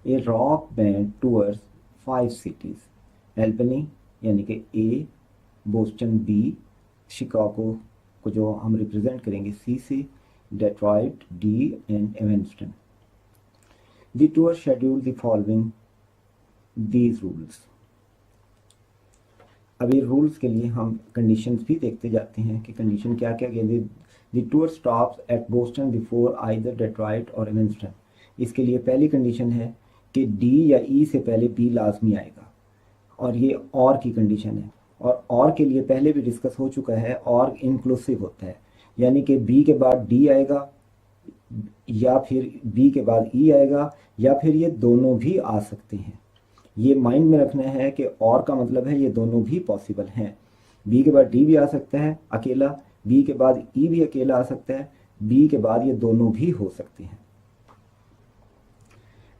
A rock band tours 5 cities, Albany यानी कि ए, Boston B, Chicago को जो हम रिप्रेजेंट करेंगे सी से, Detroit D and Evanston. The tour schedule the following these rules. अब ये रूल्स के लिए हम कंडीशंस भी देखते जाते हैं कि कंडीशन क्या क्या कहते हैं। The tour stops at Boston before either Detroit और एवेंस्टन। इसके लिए पहली कंडीशन है कि डी या ई से पहले बी लाजमी आएगा, और ये और की कंडीशन है। और के लिए पहले भी डिस्कस हो चुका है, और इंक्लूसिव होता है, यानी कि बी के बाद डी आएगा, या फिर बी के बाद ई आएगा, या फिर ये दोनों भी आ सकते हैं। ये माइंड में रखना है कि और का मतलब है ये दोनों भी पॉसिबल हैं। बी के बाद डी भी आ सकता है अकेला, बी के बाद ई भी अकेला आ सकता है, बी के बाद ये दोनों भी हो सकते हैं।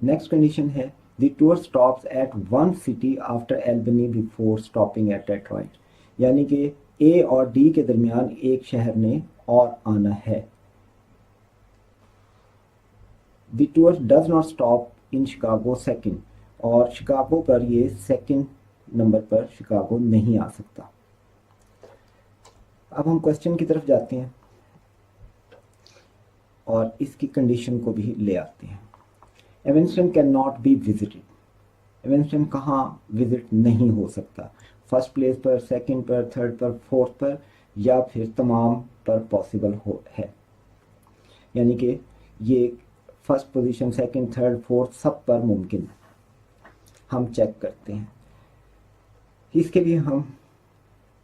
नेक्स्ट कंडीशन है the tour stops at one city after Albany before stopping eight Detroit, यानी कि ए और डी के दरमियान एक शहर ने और आना है। The tour does not stop in Chicago second, और शिकागो पर ये सेकंड नंबर पर शिकागो नहीं आ सकता। अब हम क्वेश्चन की तरफ जाते हैं और इसकी कंडीशन को भी ले आते हैं। एवेंस्टन कैन नॉट बी विजिटेड, एवेंस्टन कहाँ विजिट नहीं हो सकता? फर्स्ट प्लेस पर, सेकंड पर, थर्ड पर, फोर्थ पर, या फिर तमाम पर पॉसिबल हो है। यानी कि ये first position, second, third, fourth सब पर मुमकिन है। हम चेक करते हैं। इसके लिए हम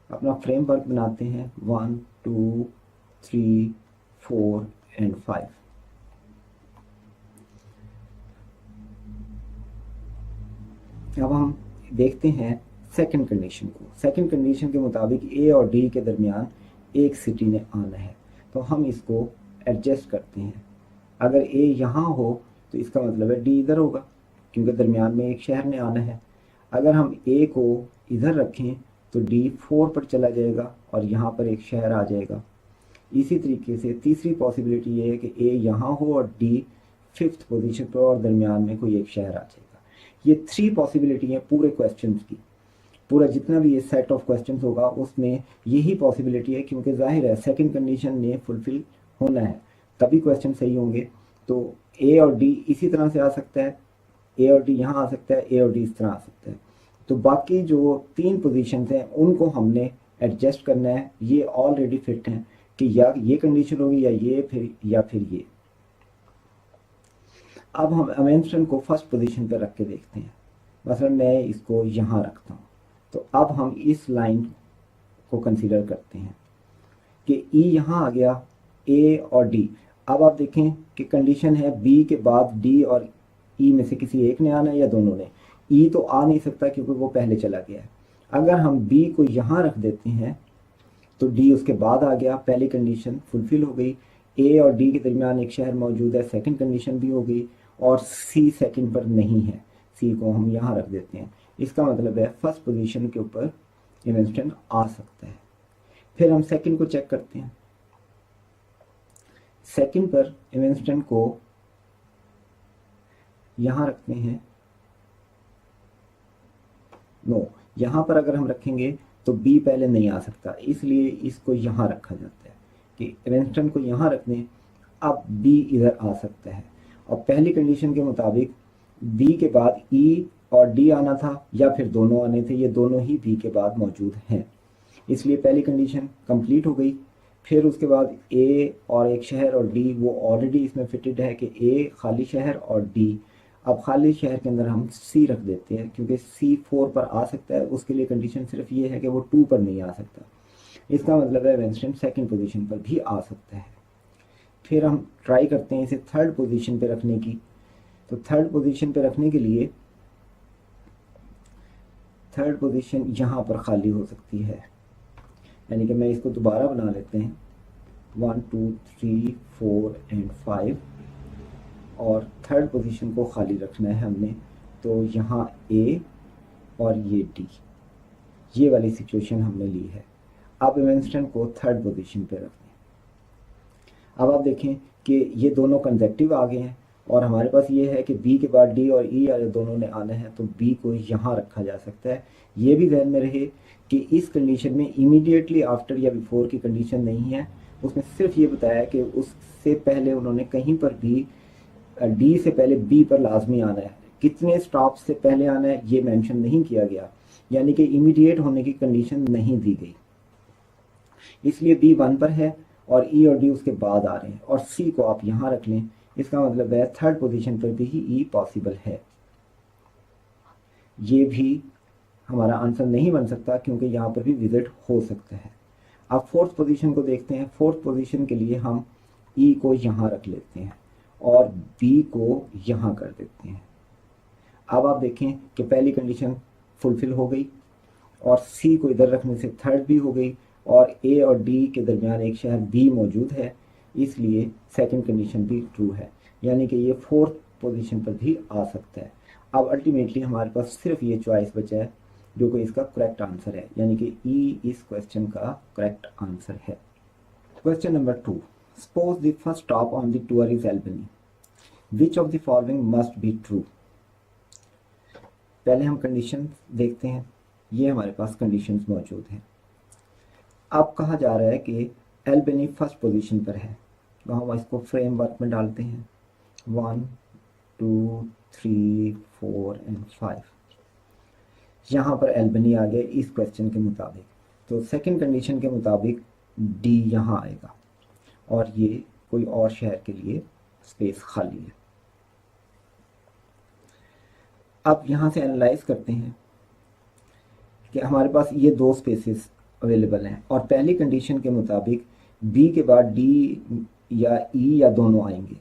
अपना फ्रेमवर्क बनाते हैं 1 2 3 4 एंड 5। अब हम देखते हैं सेकंड कंडीशन को। सेकंड कंडीशन के मुताबिक ए और डी के दरमियान एक सिटी ने आना है, तो हम इसको एडजस्ट करते हैं। अगर ए यहाँ हो तो इसका मतलब है डी इधर होगा, क्योंकि दरमियान में एक शहर ने आना है। अगर हम ए को इधर रखें तो डी 4 पर चला जाएगा और यहाँ पर एक शहर आ जाएगा। इसी तरीके से तीसरी पॉसिबिलिटी ये है कि ए यहाँ हो और डी 5th पोजीशन पर और दरमियान में कोई एक शहर आ जाएगा। ये 3 पॉसिबिलिटी हैं पूरे क्वेश्चन की। पूरा जितना भी ये सेट ऑफ क्वेश्चन होगा उसमें यही पॉसिबिलिटी है, क्योंकि जाहिर है सेकंड कंडीशन ने फुलफिल होना है तभी क्वेश्चन सही होंगे। तो ए और डी इसी तरह से आ सकता है, ए और डी यहाँ आ सकता है, ए और डी इस तरह आ सकता है। तो बाकी जो 3 पोजीशन हैं उनको हमने एडजस्ट करना है। ये ऑलरेडी फिट हैं कि या ये कंडीशन होगी या फिर ये। अब हम एवेंस्टन को फर्स्ट पोजीशन पर रख के देखते हैं। मसलन मैं इसको यहाँ रखता हूँ, तो अब हम इस लाइन को कंसीडर करते हैं कि ई यहाँ आ गया, ए और डी। अब आप देखें कि कंडीशन है बी के बाद डी और ई में से किसी एक ने आना है या दोनों ने। ई तो आ नहीं सकता क्योंकि वो पहले चला गया है। अगर हम बी को यहाँ रख देते हैं तो डी उसके बाद आ गया, पहली कंडीशन फुलफिल हो गई। ए और डी के दरमियान एक शहर मौजूद है, सेकंड कंडीशन भी हो गई। और सी सेकंड पर नहीं है, सी को हम यहाँ रख देते हैं। इसका मतलब है फर्स्ट पोजीशन के ऊपर एवेंस्टन आ सकता है। फिर हम सेकंड को चेक करते हैं। सेकंड पर एवेंस्टन को यहाँ रखते हैं, यहाँ पर अगर हम रखेंगे तो बी पहले नहीं आ सकता, इसलिए इसको यहाँ रखा जाता है कि एवेंस्टन को यहाँ रख दें, अब बी इधर आ सकता है। और पहली कंडीशन के मुताबिक बी के बाद ई और डी आना था या फिर दोनों आने थे, ये दोनों ही बी के बाद मौजूद हैं, इसलिए पहली कंडीशन कंप्लीट हो गई। फिर उसके बाद ए और एक शहर और डी, वो ऑलरेडी इसमें फिटेड है कि ए खाली शहर और डी। अब खाली शहर के अंदर हम सी रख देते हैं क्योंकि सी 4 पर आ सकता है, उसके लिए कंडीशन सिर्फ ये है कि वो 2 पर नहीं आ सकता। इसका मतलब है एवेंस्टन सेकंड पोजीशन पर भी आ सकता है। फिर हम ट्राई करते हैं इसे थर्ड पोजीशन पे रखने की। तो थर्ड पोजीशन पे रखने के लिए थर्ड पोजीशन यहाँ पर खाली हो सकती है, यानी कि मैं इसको दोबारा बना लेते हैं 1 2 3 4 एंड 5, और थर्ड पोजीशन को खाली रखना है हमने। तो यहाँ ए और ये डी, ये वाली सिचुएशन हमने ली है। अब एवेंस्टन को थर्ड पोजीशन पे रखना है। अब आप देखें कि ये दोनों कंसेक्टिव आ गए हैं और हमारे पास ये है कि बी के बाद डी और ई या दोनों ने आना है, तो बी को यहाँ रखा जा सकता है। ये भी ध्यान में रहे कि इस कंडीशन में इमीडिएटली आफ्टर या बिफोर की कंडीशन नहीं है, उसमें सिर्फ ये बताया कि उससे पहले उन्होंने कहीं पर भी डी से पहले बी पर लाजमी आना है। कितने स्टॉप से पहले आना है ये मेंशन नहीं किया गया, यानी कि इमीडिएट होने की कंडीशन नहीं दी गई, इसलिए बी 1 पर है और ई और डी उसके बाद आ रहे हैं, और सी को आप यहाँ रख लें। इसका मतलब है थर्ड पोजीशन पर भी ई पॉसिबल है। ये भी हमारा आंसर नहीं बन सकता क्योंकि यहाँ पर भी विजिट हो सकता है। अब फोर्थ पोजीशन को देखते हैं। फोर्थ पोजीशन के लिए हम ई को यहाँ रख लेते हैं और बी को यहाँ कर देते हैं। अब आप देखें कि पहली कंडीशन फुलफिल हो गई और सी को इधर रखने से थर्ड भी हो गई, और ए और डी के दरमियान एक शहर बी मौजूद है, इसलिए सेकंड कंडीशन भी ट्रू है, यानी कि ये फोर्थ पोजीशन पर भी आ सकता है। अब अल्टीमेटली हमारे पास सिर्फ ये चॉइस बचा है जो कि इसका करेक्ट आंसर है, यानी कि ई इस क्वेश्चन का करेक्ट आंसर है। Question number 2, suppose the first stop on the tour is Albany, which of the following must be true. पहले हम कंडीशन देखते हैं। ये हमारे पास कंडीशंस मौजूद हैं। अब कहा जा रहा है कि एल्बनी फर्स्ट पोजीशन पर है, तो हम इसको फ्रेमवर्क में डालते हैं 1 2 3 4 एंड 5। यहाँ पर एल्बनी आ गया इस क्वेश्चन के मुताबिक, तो सेकंड कंडीशन के मुताबिक डी यहाँ आएगा और ये कोई और शहर के लिए स्पेस खाली है। अब यहाँ से एनालाइज करते हैं कि हमारे पास ये 2 स्पेसेस अवेलेबल हैं और पहली कंडीशन के मुताबिक बी के बाद डी या ई या दोनों आएंगे।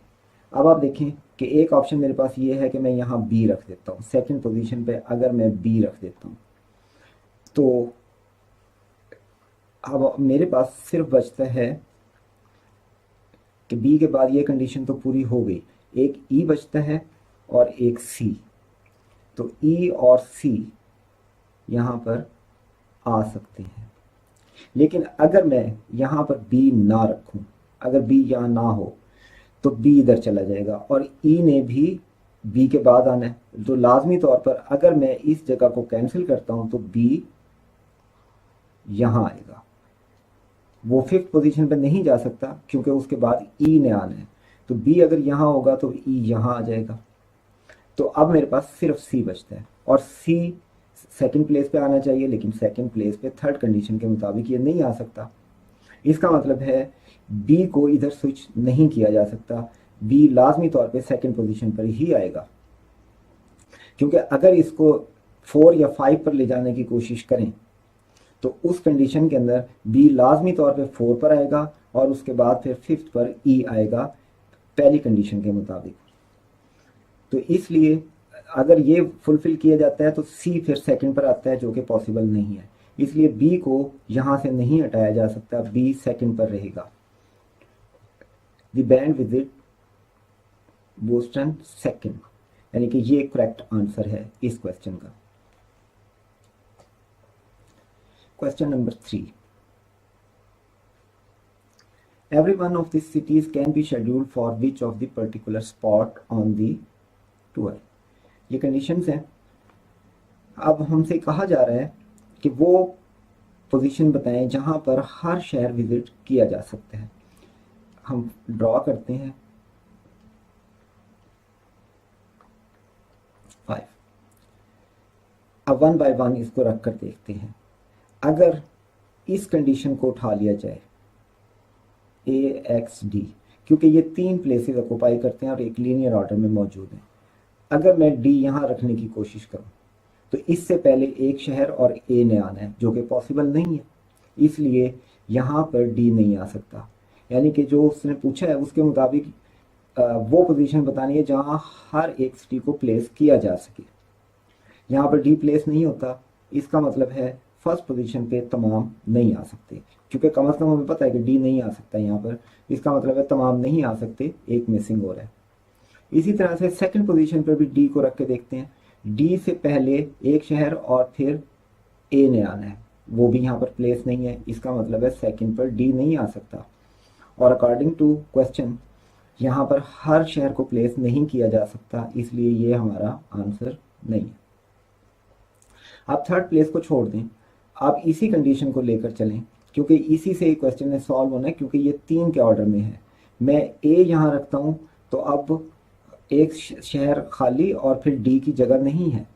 अब आप देखें कि एक ऑप्शन मेरे पास ये है कि मैं यहाँ बी रख देता हूँ, सेकंड पोजीशन पे अगर मैं बी रख देता हूँ तो अब मेरे पास सिर्फ बचता है कि बी के बाद ये कंडीशन तो पूरी हो गई, एक ई बचता है और एक सी। तो ई और सी यहाँ पर आ सकते हैं, लेकिन अगर मैं यहाँ पर बी ना रखूं, अगर बी यहाँ ना हो तो बी इधर चला जाएगा और ई ने भी बी के बाद आना है, तो लाजमी तौर पर अगर मैं इस जगह को कैंसिल करता हूं तो बी यहाँ आएगा। वो फिफ्थ पोजीशन पर नहीं जा सकता क्योंकि उसके बाद ई ने आना है, तो बी अगर यहाँ होगा तो ई यहाँ आ जाएगा। तो अब मेरे पास सिर्फ सी बचता है और सी सेकंड प्लेस पे आना चाहिए, लेकिन सेकंड प्लेस पे थर्ड कंडीशन के मुताबिक ये नहीं आ सकता। इसका मतलब है बी को इधर स्विच नहीं किया जा सकता, बी लाजमी तौर पे सेकंड पोजीशन पर ही आएगा, क्योंकि अगर इसको 4 या 5 पर ले जाने की कोशिश करें तो उस कंडीशन के अंदर बी लाजमी तौर पे 4 पर आएगा और उसके बाद फिर 5th पर ई आएगा पहली कंडीशन के मुताबिक। तो इसलिए अगर ये फुलफिल किया जाता है तो सी फिर सेकंड पर आता है, जो कि पॉसिबल नहीं है। इसलिए बी को यहाँ से नहीं हटाया जा सकता, बी सेकंड पर रहेगा। The band visit Boston second, यानी कि ये करेक्ट आंसर है इस क्वेश्चन का। Question number 3, every one of these cities can be scheduled for which of the particular spot on the tour। ये कंडीशंस हैं। अब हमसे कहा जा रहा है कि वो पोजीशन बताएं जहां पर हर शहर विजिट किया जा सकता है। हम ड्रॉ करते हैं 5। अब 1 बाय 1 इसको रख कर देखते हैं। अगर इस कंडीशन को उठा लिया जाए ए एक्स डी, क्योंकि ये 3 प्लेसेस ऑक्युपाई करते हैं और एक लीनियर ऑर्डर में मौजूद हैं, अगर मैं डी यहाँ रखने की कोशिश करूँ तो इससे पहले एक शहर और ए ने आना है, जो कि पॉसिबल नहीं है, इसलिए यहाँ पर डी नहीं आ सकता। यानी कि जो उसने पूछा है उसके मुताबिक वो पोजीशन बतानी है जहाँ हर एक सिटी को प्लेस किया जा सके। यहाँ पर डी प्लेस नहीं होता, इसका मतलब है फर्स्ट पोजीशन पे तमाम नहीं आ सकते, क्योंकि कम से कम हमें पता है कि डी नहीं आ सकता यहाँ पर, इसका मतलब है तमाम नहीं आ सकते, एक मिसिंग हो रहा है। इसी तरह से सेकंड पोजीशन पर भी डी को रख के देखते हैं। डी से पहले एक शहर और फिर ए ने आना है, वो भी यहाँ पर प्लेस नहीं है, इसका मतलब है सेकंड पर डी नहीं आ सकता। और अकॉर्डिंग टू क्वेश्चन यहाँ पर हर शहर को प्लेस नहीं किया जा सकता, इसलिए ये हमारा आंसर नहीं है। आप थर्ड प्लेस को छोड़ दें, आप इसी कंडीशन को लेकर चलें, क्योंकि इसी से क्वेश्चन ने सॉल्व होना है, क्योंकि ये 3 के ऑर्डर में है। मैं ए यहाँ रखता हूँ तो अब एक शहर खाली और फिर डी की जगह नहीं है,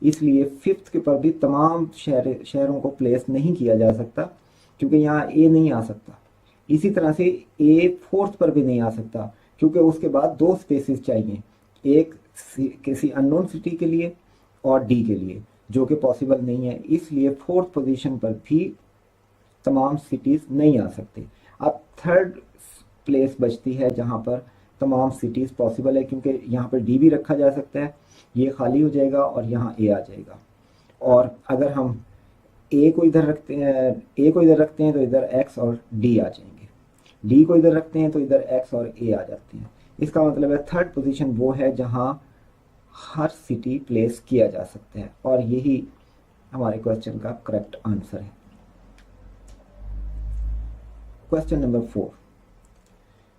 इसलिए फिफ्थ के पर भी तमाम शहरों को प्लेस नहीं किया जा सकता, क्योंकि यहाँ ए नहीं आ सकता। इसी तरह से ए फोर्थ पर भी नहीं आ सकता, क्योंकि उसके बाद 2 स्पेसेस चाहिए, एक किसी अननोन सिटी के लिए और डी के लिए, जो कि पॉसिबल नहीं है, इसलिए फोर्थ पोजीशन पर भी तमाम सिटीज़ नहीं आ सकते। अब थर्ड प्लेस बचती है जहाँ पर तमाम सिटीज़ पॉसिबल है, क्योंकि यहाँ पर डी भी रखा जा सकता है, ये खाली हो जाएगा और यहाँ ए आ जाएगा। और अगर हम ए को इधर रखते हैं तो इधर एक्स और डी आ जाएंगे, डी को इधर रखते हैं तो इधर एक्स और ए आ जाते हैं। इसका मतलब है थर्ड पोजीशन वो है जहाँ हर सिटी प्लेस किया जा सकता है, और यही हमारे क्वेश्चन का करेक्ट आंसर है। Question number 4,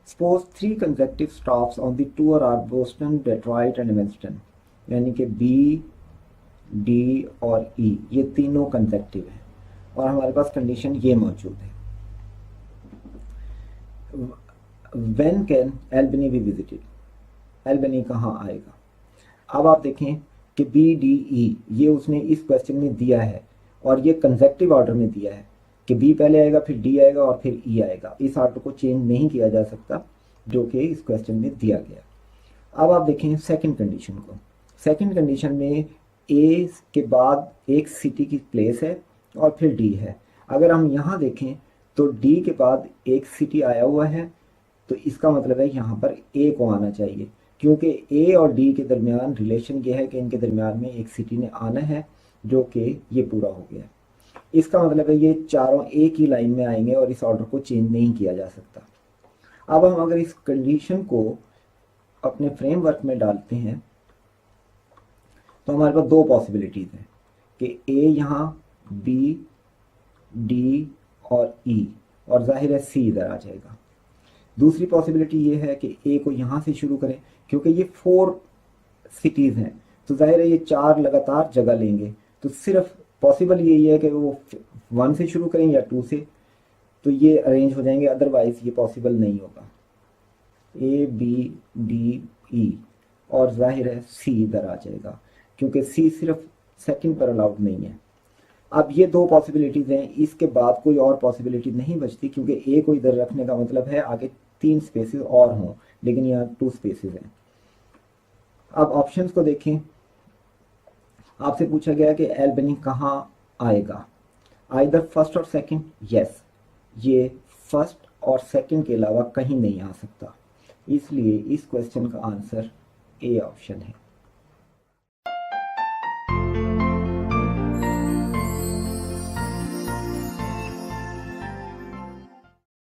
suppose 3 consecutive stops on the tour are Boston, Detroit and Evanston, यानी कि बी, डी और ई ये तीनों कंसेक्टिव हैं, और हमारे पास कंडीशन ये मौजूद है। When can Albany be visited, Albany कहाँ आएगा? अब आप देखें कि बी, डी, ई ये उसने इस क्वेश्चन में दिया है, और ये कंसेक्टिव ऑर्डर में दिया है कि बी पहले आएगा, फिर डी आएगा और फिर ई आएगा। इस ऑर्डर को चेंज नहीं किया जा सकता जो कि इस क्वेश्चन में दिया गया। अब आप देखें सेकंड कंडीशन को। सेकंड कंडीशन में ए के बाद एक सिटी की प्लेस है और फिर डी है। अगर हम यहाँ देखें तो डी के बाद एक सिटी आया हुआ है, तो इसका मतलब है यहाँ पर ए को आना चाहिए, क्योंकि ए और डी के दरमियान रिलेशन ये है कि इनके दरमियान में एक सिटी ने आना है, जो कि ये पूरा हो गया। इसका मतलब है ये चारों एक ही लाइन में आएंगे और इस ऑर्डर को चेंज नहीं किया जा सकता। अब हम अगर इस कंडीशन को अपने फ्रेमवर्क में डालते हैं तो हमारे पास 2 पॉसिबिलिटीज हैं कि ए यहाँ, बी, डी और ई, और जाहिर है सी इधर आ जाएगा। दूसरी पॉसिबिलिटी ये है कि ए को यहाँ से शुरू करें, क्योंकि ये 4 सिटीज़ हैं, तो जाहिर है ये 4 लगातार जगह लेंगे, तो सिर्फ पॉसिबल यही है कि वो 1 से शुरू करें या 2 से, तो ये अरेंज हो जाएंगे, अदरवाइज ये पॉसिबल नहीं होगा। ए, बी, डी, ई, और जाहिर है सी इधर आ जाएगा, क्योंकि सी सिर्फ सेकंड पर अलाउड नहीं है। अब ये 2 पॉसिबिलिटीज़ हैं, इसके बाद कोई और पॉसिबिलिटी नहीं बचती, क्योंकि ए को इधर रखने का मतलब है आगे 3 स्पेसेस और हों, लेकिन यहाँ 2 स्पेसेस हैं। अब ऑप्शंस को देखें। आपसे पूछा गया कि एल्बनी कहाँ आएगा, आइदर फर्स्ट और सेकंड। यस, ये फर्स्ट और सेकंड के अलावा कहीं नहीं आ सकता, इसलिए इस क्वेश्चन का आंसर ए ऑप्शन है।